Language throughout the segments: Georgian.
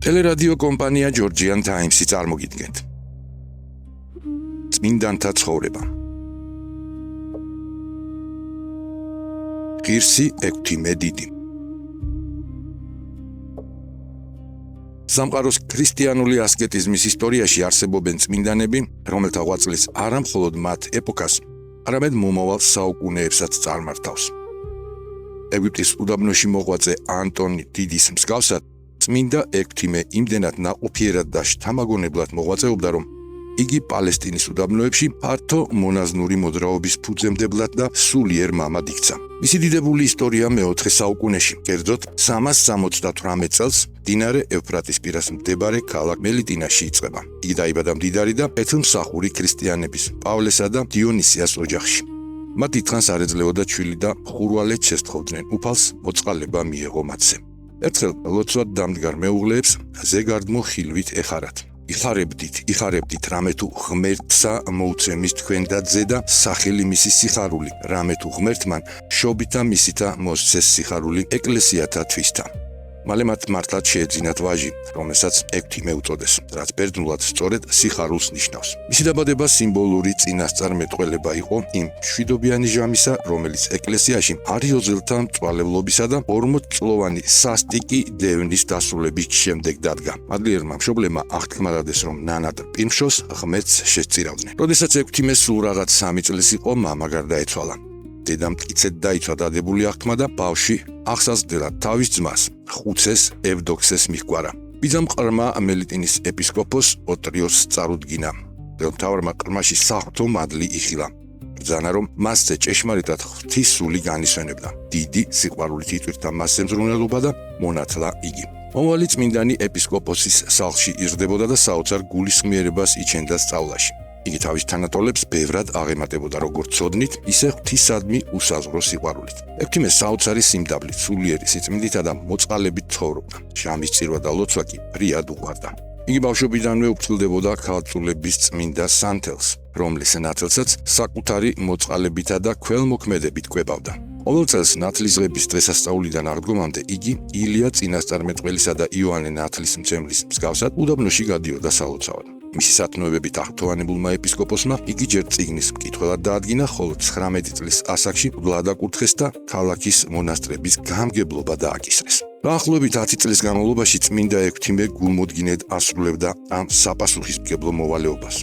ტელერადიო კომპანია Georgian Times-ი წარმოგიდგენთ. წმინდანთა ცხოვრება. ღირსი ექვთიმე დიდი. სამყაროს ქრისტიანული ასკეტიზმის ისტორიაში არსებობენ წმინდანები, რომელთა ღვაწლის არა მხოლოდ მათ ეპოქას, არამედ მომავალ საუკუნეებსაც წარმართავს. ეგვიპტის უდაბნოში მოღვაწე ანტონი დიდის მსგავსად, წმინდა ექვთიმე იმდენად ნაყოფიერად და შთამაგონებლად მოღვაწეობდა, რომ იგი პალესტინის უდაბნოებში ფართო მონაზნური მოძრაობის ფუძემდებლად და სულიერ მამად იქცა. მისი დიდებული ისტორია მეოთხე საუკუნეში, კერძოდ 378 წელს, მდინარე ევფრატის პირას მდებარე ქალაქ მელიტინაში იწყება. იგი დაიბადა მდიდარი და კეთილმსახური ქრისტიანების, პავლესა და დიონისიას ოჯახში. მათ დიდხანს არ ეძლეოდა ჩვილი და ხურვალეთ შესთხოვდნენ, უფალს მოწყალება მიეღო მათზე. ერთხელ ლოცვად დამდგარ მეუღლეებს ზეგარდმო ხილვით ეხარათ. იხარებდით, რამე თუ ღმერთსა მოუწემის თქვენ და ძე და სახელი მისი სიხარული, რამე თუ ღმერთმან შობითა მისითა მოსცეს სიხარული ეკლესიათა თვისთა. მალე მათ მართლად შეეძინათ ვაჟი, რომელსაც ექვთიმე უწოდეს, რაც ბერძნულად სწორედ სიხარულს ნიშნავს. მისი დაბადება სიმბოლური წინასწარმეტყველება იყო იმ მშვიდობიანი ჟამისა, რომელიც ეკლესიაში არიოზელთა მწვალებლობისა და 40-წლოვანი სასტიკი დევნის დასრულების შემდეგ დადგა. მადლიერმა მშობლებმა აღთქმადადეს, რომ ნანად პირმშოს ღმერთს შესწირავდნენ. როდესაც ექვთიმე სულ რაღაც 3 წლის იყო, მამა გარდაეცვალა. დედამ მტკიცედ დაიცვა დადებული აღთქმა და ბავშვი აღსაზრდელად თავის ძმას, ხუცეს ევდოქსეს მიჰგვარა. ბიძამ ყრმა მელიტინის ეპისკოპოს ოტრიოსს წარუდგინა. მთავარმა ყრმაში საღვთო მადლი იხილა. ბრძანა, რომ მასზე ჭეშმარიტად ღვთის სული განისვენებდა. დიდი სიყვარულით იტვირთა მასზე მზრუნველობა და მონათლა იგი. მომავალი წმინდანი ეპისკოპოსის სახლში იზრდებოდა და საოცარ გულისხმიერებას იჩენდა სწავლაში. იგი თავის თანატოლებს ბევრად აღემატებოდა როგორც ცოდნით, ისე ღვთისადმი უსაზღვრო სიყვარულით. ექვთიმე საოცარი სიმდაბლით, სულიერი სიწმინდითა და მოწყალებით ცხოვრობდა. ჟამის წირვა და ლოცვა კი ფრიად უყვარდა. იგი ბავშვობიდანვე უფრთხილდებოდა ქალწულების წმინდა სანთელს, რომლის ნათელსაც საკუთარი მოწყალებითა და ქველმოქმედებით კვებავდა. ყოველ წელს ნათლისღების დღესასწაულიდან აღდგომამდე იგი ილია წინასწარმეტყველისა და იოანე ნათლისმცემლის მსგავსად უდაბნოში გადიოდა სალოცავად. მისი სათნოებებით აღთოვანებულმა ეპისკოპოსმა იგი ჯერ წიგნის მკითხველად დაადგინა, ხოლო 19 წლის ასაკში ვლადა კურთხეს და ქალაქის მონასტრების გამგებლობა დააკისრეს. დაახლოებით 10 წლის განმავლობაში წმინდა ექვთიმე გულმოდგინედ ასრულებდა ამ საპასუხისმგებლო მოვალეობას.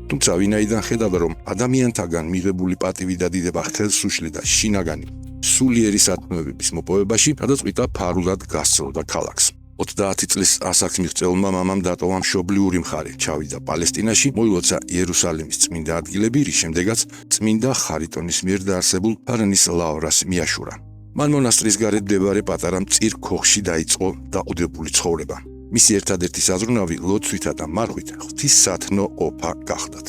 თუმცა ვინაიდან ხედავდა, რომ ადამიანთაგან მიღებული პატივი და დიდება ხელს უშლიდა შინაგანი სულიერი სათნოებების მოპოვებაში, გადაწყვიტა ფარულად გასცლოდა ქალაქს. 30 წლის ასაკს მიღწეულმა მამამ დატოვა მშობლიური მხარე, ჩავიდა პალესტინაში, მოილოცა იერუსალიმის წმინდა ადგილები, რის შემდეგაც წმინდა ხარიტონის მიერ დაარსებულ ფარანის ლავრას მიაშურა. მან მონასტრის გარეთ მდებარე პატარა მწირ ქოხში დაიწყო დაყუდებული ცხოვრება. მისი ერთადერთი საზრუნავი ლოცვითა და მარხვით ღვთისსათნო ყოფა გახდათ.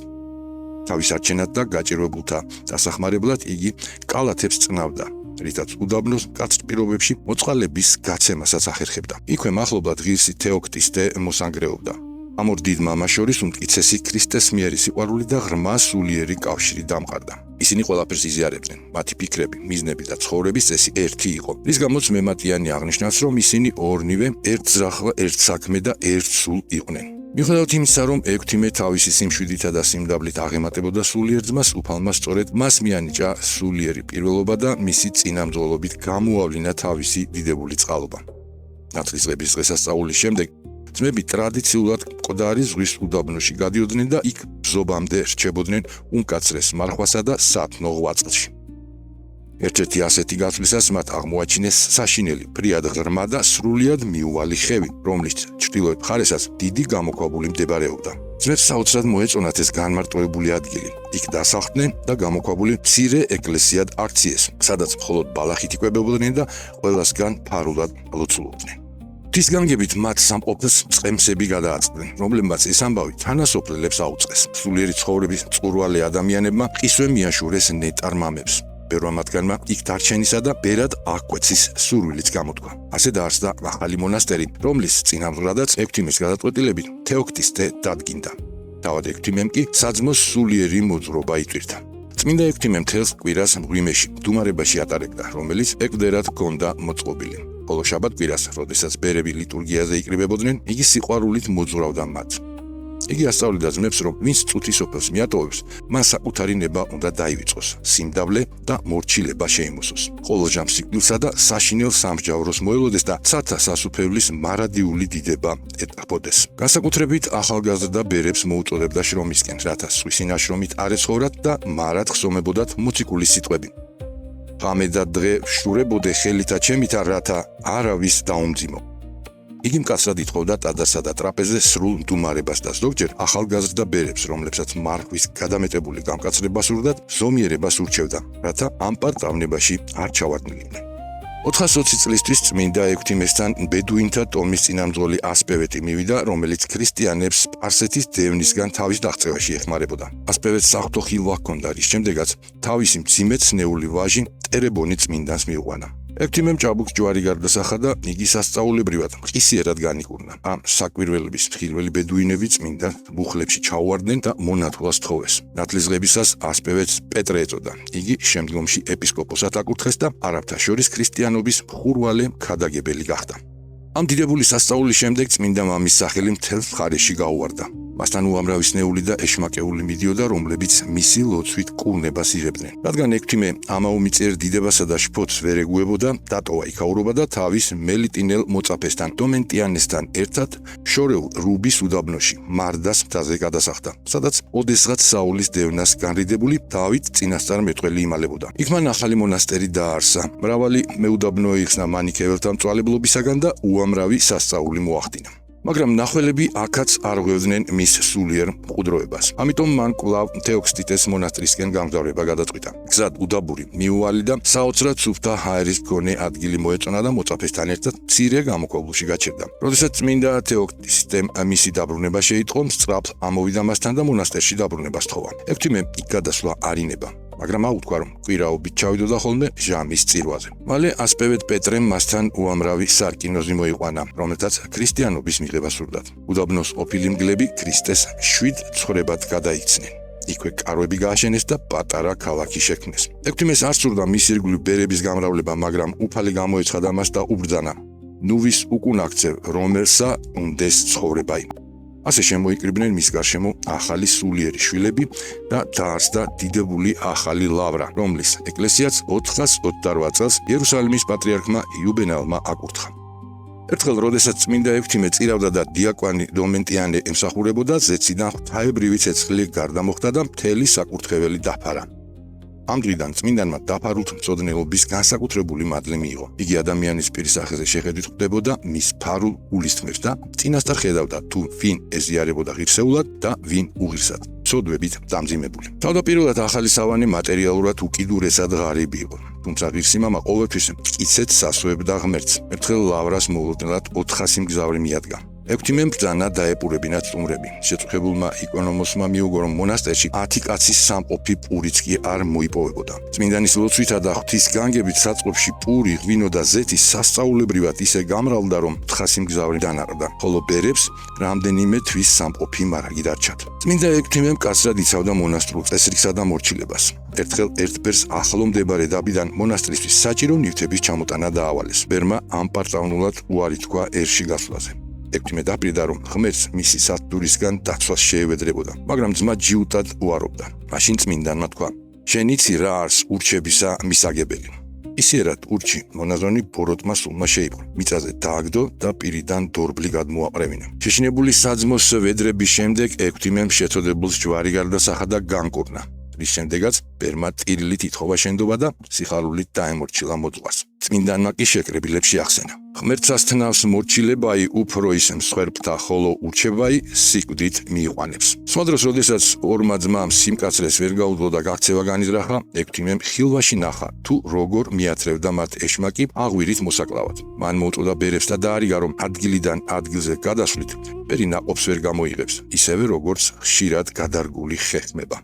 თავის არჩენად და გაჭირვებულთა დასახმარებლად იგი კალათებს წნავდა, რითაც უდაბნოს მკაცრ პირობებში მოწყალების გაცემასაც ახერხებდა. იქვე მახლობლად ღირსი თეოქტისტე მოსანგრეობდა. ამ ორ დიდ მამას შორის უმტკიცესი ქრისტეს მიერი სიყვარული და ღრმა სულიერი კავშირი დამყარდა. ისინი ყველაფერს იზიარებდნენ. მათი ფიქრები, მიზნები და ცხოვრების წესი ერთი იყო, რის გამოც მემატიანი აღნიშნავს, რომ ისინი ორნივე ერთ ძრახვა, ერთ საქმე და ერთ სულ იყვნენ. მიუხედავად იმისა, რომ ექვთიმე თავისი სიმშვიდითა და სიმდაბლით აღემატებოდა სულიერ ძმას, უფალმა სწორედ მას მიანიჭა სულიერი პირველობა და მისი წინამძღოლობით გამოავლინა თავისი დიდებული წყალობა. ნათლისღების დღესასწაულის შემდეგ ძმები ტრადიციულად მკვდარი ზღვის უდაბნოში გადიოდნენ და იქ ბზობამდე რჩებოდნენ უმკაცრეს მარხვასა და სათნო ღვაწლში. ერთ-ერთი ასეთი გათვლისას მათ აღმოაჩინეს საშინელი, ფრიად ღრმა და სრულიად მიუვალი ხევი, რომლის ჩრდილოეთ მხარესაც დიდი გამოქვაბული მდებარეობდა. ძმებს საოცრად მოეწონათ ეს განმარტოებული ადგილი. იქ დასახლდნენ და გამოქვაბული მცირე ეკლესიად აქციეს, სადაც მხოლოდ ბალახით იკვებებოდნენ და ყველასგან ფარულად ლოცულობდნენ. ღვთისგანგებით მათ სამყოფელს მწყემსები გადააწყდნენ, რომლებმაც ეს ამბავი თანასოფლელებს აუწყეს. სულიერი ცხოვრების მწყურვალე ადამიანებმა ყისვე მიაშურეს ნეტარ მამებს. ბევრმა მათგანმა იქ დარჩენისა და ბერად აღკვეცის სურვილიც გამოთქვა. ასე დაარსდა ახალი მონასტერი, რომლის წინამძღვრადაც ექვთიმეს გადაწყვეტილებით თეოქტისტე დადგინდა. თავად ექვთიმემ კი საძმოს სულიერი მოძრობა იტვირთა. წმინდა ექვთიმე მთელს კვირას მღვიმეში, მდუმარებაში ატარებდა, რომელიც ეკვდერად ჰქონდა მოწყობილი. ხოლო შაბათ-კვირას, როდესაც ბერები ლიტურგიაზე იკრიბებოდნენ, იგი სიყვარულით მოძღვრავდა მათ. იგი ასწავლიდა ძმებს, რომ ვინც წუთის სოფელს მიატოვებს, მან საკუთარი ნება უნდა დაივიწყოს, სიმდაბლე და მორჩილება შეიმოსოს. ხოლო ჟამსიკვდილსა და საშინელ სამსჯავროს მოელოდეს და ცათა სასუფევლის მარადიული დიდება ეტყობოდეს. განსაკუთრებით ახალგაზრდა ბერებს მოუწოდებდა შრომისკენ, რათა სხვისი ნაშრომით არ ეცხოვრათ და მარად ხსომებოდათ მოციქულის სიტყვები. ღამე და დღე შურებოდე ხელითა ჩემითა, რათა არავის დაუმძიმო. იგი მკაცრად ითხოვდა ტაძარსა და ტრაპეზზე სრულ მდუმარებას და ზოგჯერ ახალგაზრდა ბერებს, რომლებსაც მარხვის გადამეტებული გამკაცრება სურდათ, ზომიერებას ურჩევდა, რათა ამ პარტავნებაში არ ჩავარდნილიყვნენ. 420 წლისთვის წმინდა ექვთიმესთან ბედუინთა ტომის წინამძღოლი ასპევეტი მივიდა, რომელიც ქრისტიანებს სპარსეთის დევნისგან თავის დაღწევაში ეხმარებოდა. ასპევეტს საღვთო ხილვა ჰქონდა, რის შემდეგაც თავისი მძიმეცნეული ვაჟი ტერებონი წმინდანს მიიყვანა. ექვთიმემ ჭაბუკს ჯვარი გარდასახა და იგი სასწაულებრივად მყისიერად განიკურნა. ამ საკვირველების მხილველი ბედუინები წმინდა მუხლებში ჩაუვარდნენ და მონათლას თხოვეს. ნათლისღებისას ასპევეთს პეტრე ეწოდა. იგი შემდგომში ეპისკოპოსად აკურთხეს და არაბთა შორის ქრისტიანობის მხურვალე ქადაგებელი გახდა. ამ დიდებული სასწაულის შემდეგ წმინდა მამის სახელი მთელ მხარეში გაუვარდა. მასთან უამრავი სნეული და ეშმაკეული მიდიოდა, რომლებიც მისი ლოცვით კურნებას იღებდნენ. რადგან ექვთიმე ამაო მიწიერ დიდებასა და შფოთს ვერ ეგუებოდა, დატოვა იქაურობა და თავის მელიტინელ მოწაფესთან დომენტიანესთან ერთად შორეულ რუბის უდაბნოში მარდას მთაზე გადასახდა, სადაც ოდესღაც საულის დევნას განრიდებული დავით წინასწარმეტყველი იმალებოდა. იქ მან ახალი მონასტერი დააარსა, მრავალი მეუდაბნო იხსნა მანიქეველთა მწვალებლობისაგან და უამრავი სასწაული მოახდინა. მაგრამ მნახველები აქაც არ ღვევდნენ მის სულიერ მყუდროებას. ამიტომ მან კვლავ თეოქსტიტეს მონასტრისკენ გამგზავრება გადაწყვიტა. გზად უდაბური მიუვალი და საოცრად სუფთა ჰაერის მქონე ადგილი მოეწონა და მოწაფესთან ერთად მცირე გამოქვაბულში გაჩერდა. როდესაც წმინდა თეოქსტიტემ მისი დაბრუნება შეიტყო, სწრაფ ამოვიდა მასთან და მონასტერში დაბრუნებას თხოვა. ექვთიმემ იქ გადასვლა არ ინება. მაგრამ აუთქვა, რომ კვირაობით ჩავიდოდა ხოლმე ჟამის წირვაზე. მალე ასპევეთ პეტრემ მასთან უამრავი სარკინოზი მოიყვანა, რომელთაც ქრისტიანობის მიღება სურდათ. უდაბნოს ყოფილი მგლები ქრისტეს 7 ცხრებად გადაიქცნენ. იქვე კარვები გააშენეს და პატარა ქალაქი შექმნეს. ექვთიმეს არ სურდა მის ირგვლივ ბერების გამრავლება, მაგრამ უფალი გამოეცხადა მას და უბრძანა: ნუვის უკუნაქცევ, რომელსა უნდეს ცხოვრება იმ. ასე შემოიკრიბნენ მის გარშემო ახალი სულიერი შვილები და დაარსდა დიდებული ახალი ლავრა, რომლის ეკლესიაც 428 წელს იერუსალიმის პატრიარქმა იუბენალმა აკურთხა. ერთხელ, როდესაც წმინდა ექვთიმე წირავდა და დიაკვანი დომენტიანე ემსახურებოდა, ზეციდან ღვთაებრივი ცეცხლი გარდა მოხდა და მთელი საკურთხეველი დაფარა. ამ დღიდან წმინდანმა დაფარულ მწოდნელობის განსაკუთრებული მადლი მიიღო. იგი ადამიანის პირის სახეზე შეხედვით ხვდებოდა მის ფარულ გულისხმებს და წინასწარ ხედავდა თუ ვინ ეზიარებოდა ღირსეულად და ვინ უღირსად, ცოდვებით დამძიმებული. თავდაპირველად ახალი სავანე მატერიალურად უკიდურესად ღარიბი იყო, თუმცა ღირსი მამა ყოველთვის მტკიცედ სასვებდა ღმერთს. ერთხელ ლავრას მოულოდნელად 400 მგზავრი მიადგა. ექვთიმემ ბრძანა დაეპურებინათ სტუმრები. შეწუხებულმა იკონომოსმა მიუგო, რომ მონასტერში 10 კაცის სამყოფი პურიც კი არ მოიპოვებოდა. წმინდანის ლოცვითა და ღვთის განგებით საწყობში პური, ღვინო და ზეთი სასწაულებრივად ისე გამრავლდა, რომ 400 მგზავრი დანაყრდა, ხოლო ბერებს რამდენიმე თვის სამყოფი მარაგი დარჩათ. წმინდა ექვთიმემ კაცრად იცავდა მონასტრულ წესრიგსა და მორჩილებას. ერთხელ ერთ ბერს ახლო მდებარე დაბიდან მონასტრისთვის საჭირო ნივთების ჩამოტანა დაავალეს. ბერმა ამ პარტავნულად უარი თქვა ერში გასვლაზე. ექვთიმე დაპირდა, რომ ღმერთს მისი სათდურისგან დაცვას შეევედრებოდა, მაგრამ ძმა ჯიუტად უარობდა. მაშინ წმინდანმა თქვა: შენ იცი რა არის ურჩებისა მისაგებელი. ისიერად ურჩი მონაზონი ბოროტმა სულმა შეიპყრო, მიწაზე დააგდო და პირიდან დორბლი გადმოაყრევინა. შეშინებული საძმოს ვედრების შემდეგ ექვთიმემ შეწოდებულს ჯვარი გარდასახა და განკურნა. რის შემდეგაც ბერმა ტირილით ითხოვა შენდობა და სიხარულით დაემორჩილა მოძღვარს. წმინდანმა კი შეკრებილებში ახსენა: ღმერთსასთნავს მორჩილებაი უფრო ის მსხვერპლთა, ხოლო ურჩებაი სიკვდით მიიყვანებს. სხვა დროს, როდესაც ორმა ძმამ სიმკაცრეს ვერ გაუძლო და გაქცევა განიზრახა, ექვთიმემ ხილვაში ნახა, თუ როგორ მიათრევდა მათ ეშმაკი აღვირით მოსაკლავად. მან მოუწოდა ბერებს და დაარიგა, რომ ადგილიდან ადგილზე გადასვლით ბერი ნაყოფს ვერ გამოიღებს, ისევე როგორც ხშირად გადარგული ხეხმება.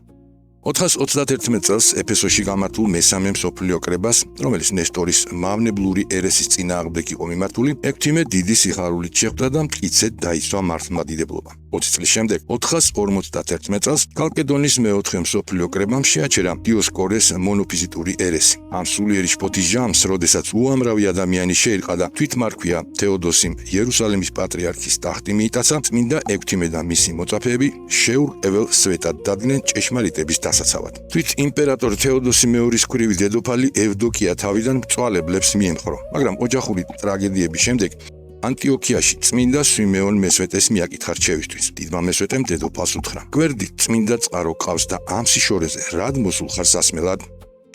431 წელს ეფესოში გამართულ მესამე მსოფლიო კრებას, რომელიც ნესტორის მავნებლური ერესის წინააღმდეგ იყო მიმართული, ექვთიმე დიდი სიხარულით შეხვდა და მტკიცედ დაისვა მართლმადიდებლობა. 20 წლის შემდეგ, 451 წელს, კალკედონის მეოთხე მსოფლიო კრებამ შეაჩერა დიოსკორეს მონოფიზიტური ერესი. ამ სულიერი შფოთის ჟამს, როდესაც უამრავი ადამიანი შეირყა და თვითმარქვია თეოდოსიმ იერუსალიმის პატრიარქის ტახტი მიიტაცა, წმინდა ექვთიმე და მისი მოწაფეები შეურყეվել სვეტად დადგნენ ჭეშმარიტების დასაცავად. თვით იმპერატორ თეოდოსი მეორის ქვრივი დედოფალი ევდოკია თავიდან მწვალებლებს მიემხრო, მაგრამ ოჯახური ტრაგედიების შემდეგ ანტიოქიაში წმინდა სვიმეონ მესვეტეს მიაკითხა რჩევისთვის. დიდმა მესვეტემ დედოფალს უთხრა: "გვერდი წმინდა წყარო ყავს და ამ სიშორეზე რად მოსულ ხარ სასმელად?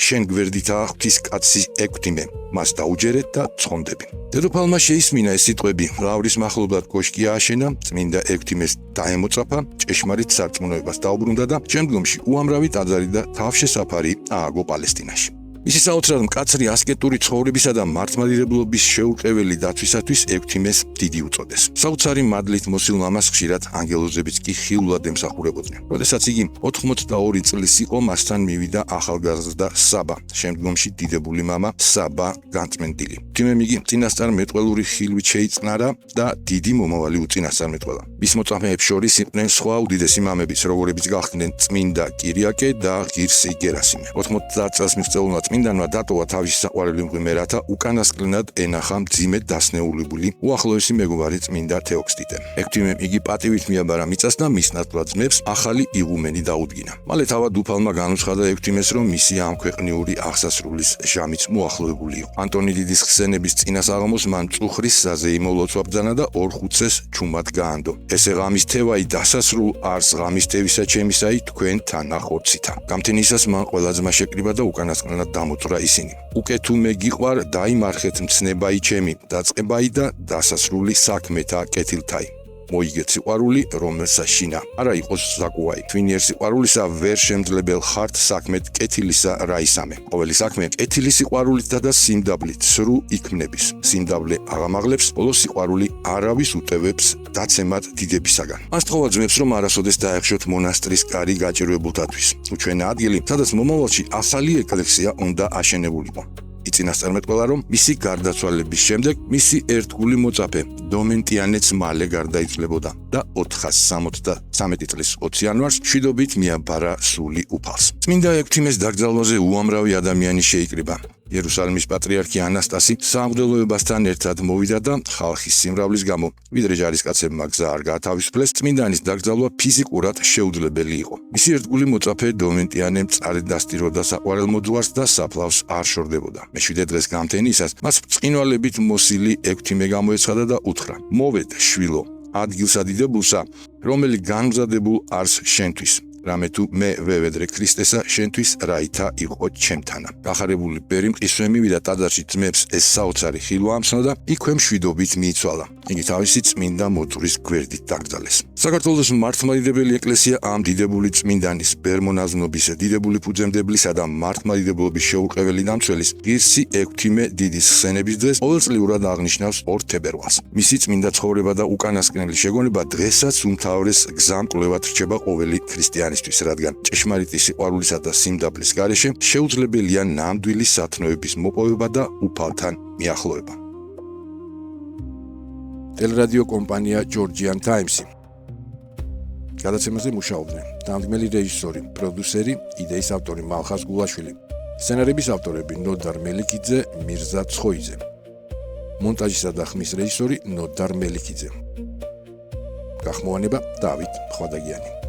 შენ გვერდითაა ღვთისკაცი ექვთიმე, მას დაუჯერეთ და ცხონდები." დედოფალმა შეისმინა ეს სიტყვები, ლავრის მახლობლად კოშკი ააშენა, წმინდა ექვთიმეს დაემოწაფა, ჭეშმარიტ სარწმუნოებას დაუბრუნდა და შემდგომში უამრავი ტაძარი და თავშესაფარი ააგო პალესტინაში. მისი საოცრად მკაცრი ასკეტური ცხოვრებისა და მართლმადიდებლობის შეურყეველი დაცვისათვის ექვთიმეს დიდი უწოდეს. საოცარი მადლით მოსილ მამას ხშირად ანგელოზებიც კი ხილულად ემსახურებოდნენ. როდესაც იგი 82 წლის იყო, მასთან მივიდა ახალგაზრდა საბა, შემდგომში დიდებული მამა საბა განწმენდილი. ექვთიმემ იგი წინასწარმეტყველური ხილვით შეიწყნარა და დიდი მომავალი უწინასწარმეტყველა. მის მოწაფეებს შორის იყვნენ სხვა უდიდესი მამებიც, როგორებიც გახდნენ წმინდა კირიაკე და ღირსი გერასიმე. 90 წელს მიღწეულმა წმინდანმა დატოვა თავისი საყვარელი მღვიმე, რათა უკანასკნელად ენახა მძიმედ დასნეულებული უახლოესი მეგობარი წმინდა თეოქსტიტე. ექვთიმემ იგი პატივით მიაბარა მიწას და მის ნათლად ძმებს ახალი იღუმენი დაუდგინა. მალე თავად უფალმა განუცხადა ექვთიმეს, რომ მისი ამ ქვეყნიური აღსასრულის ჟამიც მოახლოებული იყო. ანტონი დიდის ხსენების წინასაღამოს მან წუხრის საზეიმო ლოცვა ბრძანა და 2 ხუთსეს ჩუმად გაანდო. ესე ღამის თევაი დასასრულ არს ღამის თევისა ჩემისაი თქვენ თანახორცითა. გამთენისას მან ყველა ძმა შეკრიბა და უკანასკნელად დამოწვრა ისინი. უკე თუ მე გიყვარ, დაიმარხეთ მცნებაი ჩემი, დაწყებაი და დასასრული საქმეთა კეთილთაი. მოიგეთ სიყვარული, რომელსაც შინა არა იყოს საკუაი. თვინიერ სიყვარულისა ვერ შემძლებელ ხართ საქმეთ კეთილისა რაისამე. ყოველი საქმე კეთილი სიყვარულითა და სიმდაბლით სრულ იქმნების. სიმდაბლე აღამაღლებს, ბოლოს სიყვარული არავის უტევებს დაცემად დიდებისაგან. მას თხოვა ძმებს, რომ არასოდეს დაეხშოთ მონასტრის კარი გაჭირვებულთათვის. უჩვენა ადგილი, სადაც მომავალში ახალი ეკლესია უნდა აშენებულიყო. იწინასწარმეტყველა, რომ მისი გარდაცვალების შემდეგ მისი ერთგული მოწაფე დომენტიანეც მალე გარდაიცვლებოდა და 473 წლის 20 იანვარს მშვიდობით მიაბარა სული უფალს. წმინდა ექვთიმეს დაკრძალვაზე უამრავი ადამიანი შეიკრიბა. იერუსალიმის პატრიარქი ანასტასი სამღვდელოებასთან ერთად მოვიდა და ხალხის სიმრავლის გამო, ვიდრე ჯარისკაცებმა გზა არ გაათავისუფლეს, წმინდანის დაკრძალვა ფიზიკურად შეუძლებელი იყო. მისი ერთგული მოწაფე დომენტიანე მწარედ დასტიროდა საყვარელ მოძღვარს და საფლავს არ შორდებოდა. მეშვიდე დღეს გამთენისას მას ბრწყინვალებით მოსილი ექვთიმე გამოეცხადა და უთხრა: "მოვედ, შვილო, ადგილსა დიდებულსა, რომელი განმზადებულ არს შენთვის. რამე თუ მე ვევედრე ქრისტესა შენთვის რაითა იყო ჩემთანა." გახარებული ბერი მყისვე მივიდა ტაძარში ძმებს ეს საოცარი ხილვა ამცნო და იქვე მშვიდობით მიიცვალა. იგი თავისი წმინდა მოძღვრის გვერდით დაკრძალეს. საქართველოს მართლმადიდებელი ეკლესია ამ დიდებული წმინდანის, ბერმონაზნობის, დიდებული ფუძემდებლისა და მართლმადიდებლობის შეურყეველი დამცველის ღირსი ექვთიმე დიდის ხსენების დღეს ყოველწლიურად აღნიშნავს 2 თებერვალს. მისი წმინდა ცხოვრება და უკანასკნელი შეგონება დღესაც უმთავრეს გზამკვლევად რჩება ყოველი ქრისტიანი. რადგან ჭეშმარიტი სიყვარულისა და სიმდაბლის გარეშე შეუძლებელია ნამდვილი სათნოების მოპოვება და უფალთან მიახლოება. ტელერადიო კომპანია Georgian Times. გადაცემაზე მუშაობდნენ დამდგმელი რეჟისორი, პროდიუსერი, იდეის ავტორი მალხაზ გულაშვილი, სცენარების ავტორები ნოდარ მელიქიძე, მირზა ცხოიძე, მონტაჟისა და ხმის რეჟისორი ნოდარ მელიქიძე. გახმოვანება დავით ხვადაგიანი.